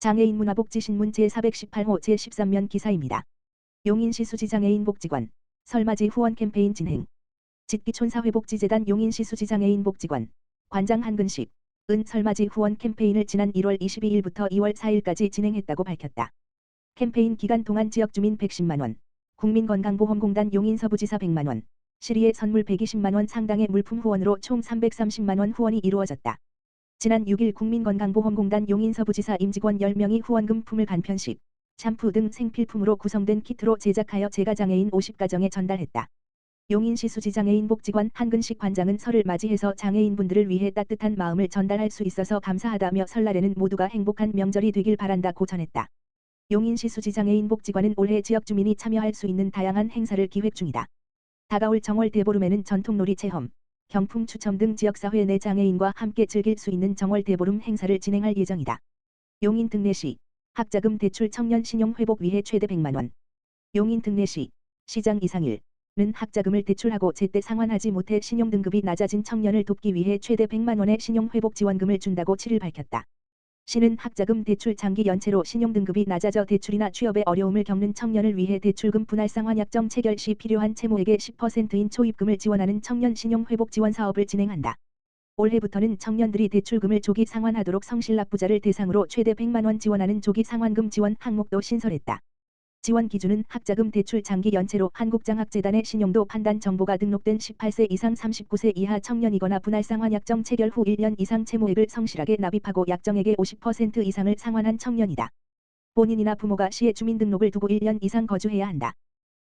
장애인 문화복지신문 제418호 제13면 기사입니다. 용인시 수지장애인 복지관 설맞이 후원 캠페인 진행. 짓기촌사회복지재단 용인시 수지장애인 복지관 관장 한근식 은 설맞이 후원 캠페인을 지난 1월 22일부터 2월 4일까지 진행했다고 밝혔다. 캠페인 기간 동안 지역주민 110만원, 국민건강보험공단 용인서부지사 100만원, 시리의 선물 120만원 상당의 물품 후원으로 총 330만원 후원이 이루어졌다. 지난 6일 국민건강보험공단 용인서부지사 임직원 10명이 후원금품을 간편식, 샴푸 등 생필품으로 구성된 키트로 제작하여 재가장애인 50가정에 전달했다. 용인시 수지장애인 복지관 한근식 관장은 설을 맞이해서 장애인분들을 위해 따뜻한 마음을 전달할 수 있어서 감사하다며 설날에는 모두가 행복한 명절이 되길 바란다고 전했다. 용인시 수지장애인 복지관은 올해 지역 주민이 참여할 수 있는 다양한 행사를 기획 중이다. 다가올 정월 대보름에는 전통놀이 체험, 경품 추첨 등 지역사회 내 장애인과 함께 즐길 수 있는 정월 대보름 행사를 진행할 예정이다. 용인 등내시 학자금 대출 청년 신용 회복 위해 최대 100만원. 용인 등내시 시장 이상일은 학자금을 대출하고 제때 상환하지 못해 신용등급이 낮아진 청년을 돕기 위해 최대 100만원의 신용회복 지원금을 준다고 7일 밝혔다. 시는 학자금 대출 장기 연체로 신용등급이 낮아져 대출이나 취업에 어려움을 겪는 청년을 위해 대출금 분할 상환 약정 체결 시 필요한 채무액의 10%인 초입금을 지원하는 청년 신용회복 지원 사업을 진행한다. 올해부터는 청년들이 대출금을 조기 상환하도록 성실납부자를 대상으로 최대 100만원 지원하는 조기 상환금 지원 항목도 신설했다. 지원 기준은 학자금 대출 장기 연체로 한국장학재단의 신용도 판단 정보가 등록된 18세 이상 39세 이하 청년이거나 분할상환 약정 체결 후 1년 이상 채무액을 성실하게 납입하고 약정액의 50% 이상을 상환한 청년이다. 본인이나 부모가 시에 주민등록을 두고 1년 이상 거주해야 한다.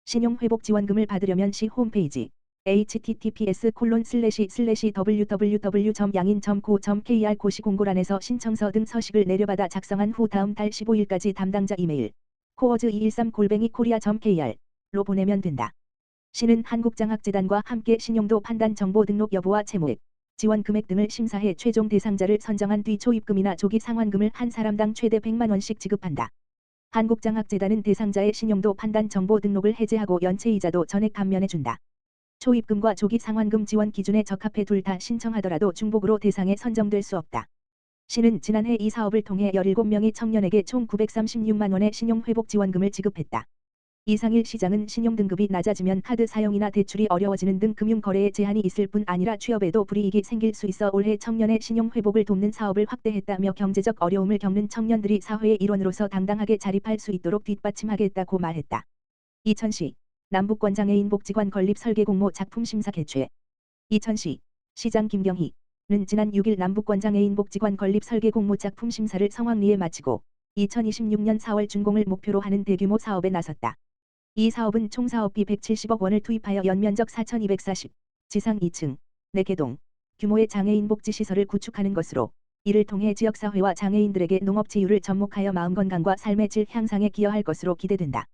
신용회복지원금을 받으려면 시 홈페이지 https://www.양인.go.kr 고시공고란에서 신청서 등 서식을 내려받아 작성한 후 다음 달 15일까지 담당자 이메일 coors213@korea.kr로 보내면 된다. 시는 한국장학재단과 함께 신용도 판단 정보 등록 여부와 채무액, 지원 금액 등을 심사해 최종 대상자를 선정한 뒤 초입금이나 조기 상환금을 한 사람당 최대 100만원씩 지급한다. 한국장학재단은 대상자의 신용도 판단 정보 등록을 해제하고 연체이자도 전액 감면해준다. 초입금과 조기 상환금 지원 기준에 적합해 둘 다 신청하더라도 중복으로 대상에 선정될 수 없다. 시는 지난해 이 사업을 통해 17명의 청년에게 총 936만원의 신용회복 지원금을 지급했다. 이상일 시장은 신용등급이 낮아지면 카드 사용이나 대출이 어려워지는 등 금융거래에 제한이 있을 뿐 아니라 취업에도 불이익이 생길 수 있어 올해 청년의 신용회복을 돕는 사업을 확대했다며 경제적 어려움을 겪는 청년들이 사회의 일원으로서 당당하게 자립할 수 있도록 뒷받침하겠다고 말했다. 이천시 남북권 장애인 복지관 건립 설계 공모 작품 심사 개최. 이천시 시장 김경희 는 지난 6일 남북권 장애인 복지관 건립 설계 공모 작품 심사를 성황리에 마치고 2026년 4월 준공을 목표로 하는 대규모 사업에 나섰다. 이 사업은 총 사업비 170억 원을 투입하여 연면적 4240, 지상 2층, 4개동, 규모의 장애인 복지시설을 구축하는 것으로 이를 통해 지역사회와 장애인들에게 농업체육을 접목하여 마음건강과 삶의 질 향상에 기여할 것으로 기대된다.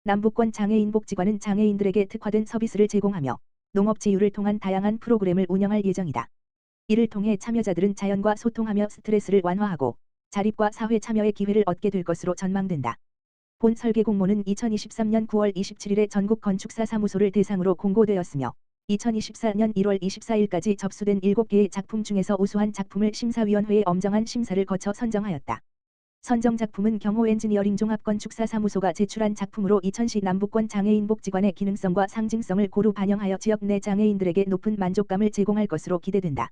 남북권 장애인 복지관은 장애인들에게 특화된 서비스를 제공하며 농업체육을 통한 다양한 프로그램을 운영할 예정이다. 이를 통해 참여자들은 자연과 소통하며 스트레스를 완화하고 자립과 사회 참여의 기회를 얻게 될 것으로 전망된다. 본 설계 공모는 2023년 9월 27일에 전국 건축사 사무소를 대상으로 공고되었으며 2024년 1월 24일까지 접수된 7개의 작품 중에서 우수한 작품을 심사위원회의 엄정한 심사를 거쳐 선정하였다. 선정 작품은 경호 엔지니어링 종합건축사 사무소가 제출한 작품으로 이천시 남북권 장애인 복지관의 기능성과 상징성을 고루 반영하여 지역 내 장애인들에게 높은 만족감을 제공할 것으로 기대된다.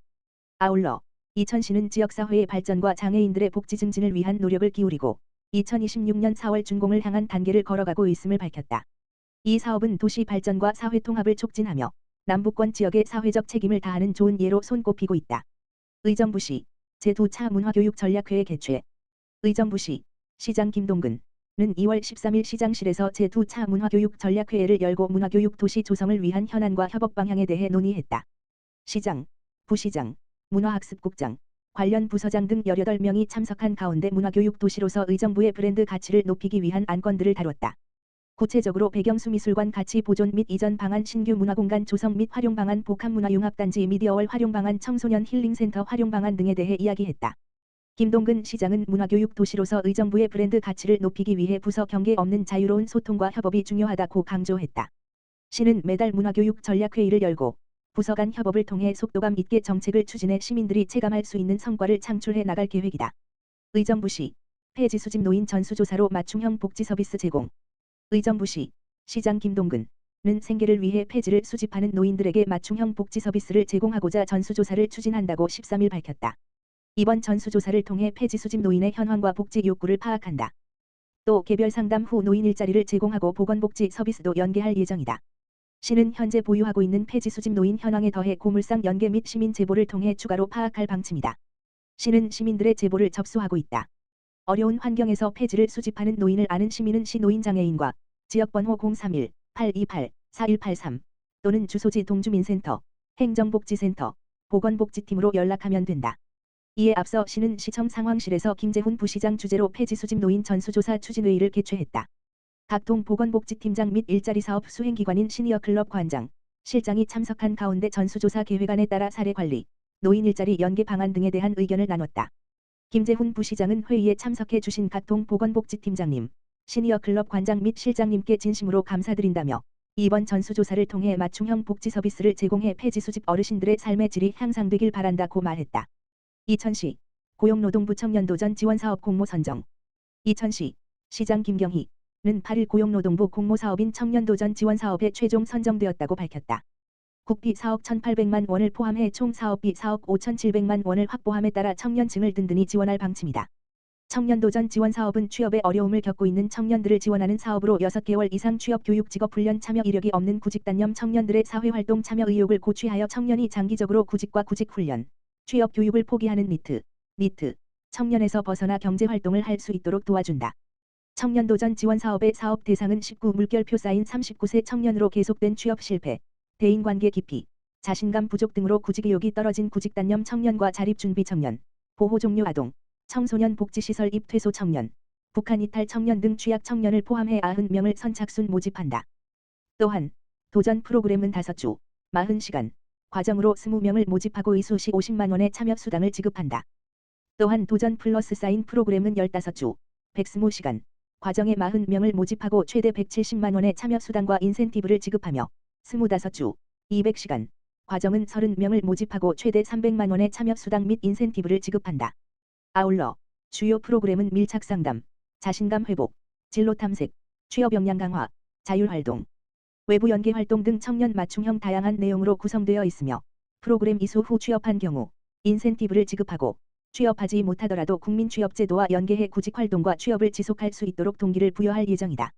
아울러 이천시는 지역사회의 발전과 장애인들의 복지 증진을 위한 노력을 기울이고 2026년 4월 준공을 향한 단계를 걸어가고 있음을 밝혔다. 이 사업은 도시 발전과 사회 통합을 촉진하며 남북권 지역의 사회적 책임을 다하는 좋은 예로 손꼽히고 있다. 의정부시 제2차 문화교육 전략회의 개최. 의정부시 시장 김동근은 2월 13일 시장실에서 제2차 문화교육 전략회의를 열고 문화교육 도시 조성을 위한 현안과 협업 방향에 대해 논의했다. 시장, 부시장, 문화학습국장, 관련 부서장 등 18명이 참석한 가운데 문화교육 도시로서 의정부의 브랜드 가치를 높이기 위한 안건들을 다뤘다. 구체적으로 배경수미술관 가치 보존 및 이전 방안, 신규 문화공간 조성 및 활용 방안, 복합문화융합단지 미디어월 활용 방안, 청소년 힐링센터 활용 방안 등에 대해 이야기했다. 김동근 시장은 문화교육 도시로서 의정부의 브랜드 가치를 높이기 위해 부서 경계 없는 자유로운 소통과 협업이 중요하다고 강조했다. 시는 매달 문화교육 전략회의를 열고 부서 간 협업을 통해 속도감 있게 정책을 추진해 시민들이 체감할 수 있는 성과를 창출해 나갈 계획이다. 의정부시 폐지 수집 노인 전수조사로 맞춤형 복지 서비스 제공. 의정부시 시장 김동근은 생계를 위해 폐지를 수집하는 노인들에게 맞춤형 복지 서비스를 제공하고자 전수조사를 추진한다고 13일 밝혔다. 이번 전수조사를 통해 폐지 수집 노인의 현황과 복지 욕구를 파악한다. 또 개별 상담 후 노인 일자리를 제공하고 보건복지 서비스도 연계할 예정이다. 시는 현재 보유하고 있는 폐지 수집 노인 현황에 더해 고물상 연계 및 시민 제보를 통해 추가로 파악할 방침이다. 시는 시민들의 제보를 접수하고 있다. 어려운 환경에서 폐지를 수집하는 노인을 아는 시민은 시 노인장애인과 지역번호 031-828-4183 또는 주소지 동주민센터, 행정복지센터, 보건복지팀으로 연락하면 된다. 이에 앞서 시는 시청 상황실에서 김재훈 부시장 주재로 폐지 수집 노인 전수조사 추진회의를 개최했다. 각동 보건복지팀장 및 일자리 사업 수행기관인 시니어 클럽 관장, 실장이 참석한 가운데 전수조사 계획안에 따라 사례관리, 노인 일자리 연계 방안 등에 대한 의견을 나눴다. 김재훈 부시장은 회의에 참석해 주신 각동 보건복지팀장님, 시니어 클럽 관장 및 실장님께 진심으로 감사드린다며 이번 전수조사를 통해 맞춤형 복지 서비스를 제공해 폐지 수집 어르신들의 삶의 질이 향상되길 바란다고 말했다. 이천시 고용노동부 청년도전 지원사업 공모 선정. 이천시 시장 김경희는 8일 고용노동부 공모사업인 청년도전 지원사업에 최종 선정되었다고 밝혔다. 국비 4억 1,800만 원을 포함해 총 사업비 4억 5,700만 원을 확보함에 따라 청년층을 든든히 지원할 방침이다. 청년도전 지원사업은 취업에 어려움을 겪고 있는 청년들을 지원하는 사업으로 6개월 이상 취업 교육 직업훈련 참여 이력이 없는 구직단념 청년들의 사회활동 참여 의욕을 고취하여 청년이 장기적으로 구직과 구직훈련, 취업 교육을 포기하는 니트 청년에서 벗어나 경제활동을 할 수 있도록 도와준다. 청년도전 지원사업의 사업 대상은 19 물결표 쌓인 39세 청년으로 계속된 취업 실패, 대인관계 기피, 자신감 부족 등으로 구직 의욕이 떨어진 구직단념 청년과 자립준비 청년, 보호 종료 아동, 청소년 복지시설 입퇴소 청년, 북한 이탈 청년 등 취약 청년을 포함해 90명을 선착순 모집한다. 또한 도전 프로그램은 5주, 40시간, 과정으로 20명을 모집하고 이수시 50만 원의 참여 수당을 지급한다. 또한 도전 플러스 사인 프로그램은 15주, 120시간, 과정에 40명을 모집하고 최대 170만 원의 참여 수당과 인센티브를 지급하며 25주, 200시간, 과정은 30명을 모집하고 최대 300만 원의 참여 수당 및 인센티브를 지급한다. 아울러 주요 프로그램은 밀착상담, 자신감 회복, 진로 탐색, 취업 역량 강화, 자율활동, 외부 연계 활동 등 청년 맞춤형 다양한 내용으로 구성되어 있으며 프로그램 이수 후 취업한 경우 인센티브를 지급하고 취업하지 못하더라도 국민취업제도와 연계해 구직활동과 취업을 지속할 수 있도록 동기를 부여할 예정이다.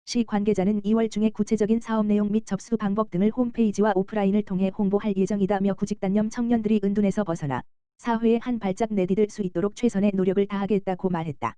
시 관계자는 2월 중에 구체적인 사업 내용 및 접수 방법 등을 홈페이지와 오프라인을 통해 홍보할 예정이다며 구직단념 청년들이 은둔에서 벗어나 사회에 한 발짝 내디딜 수 있도록 최선의 노력을 다하겠다고 말했다.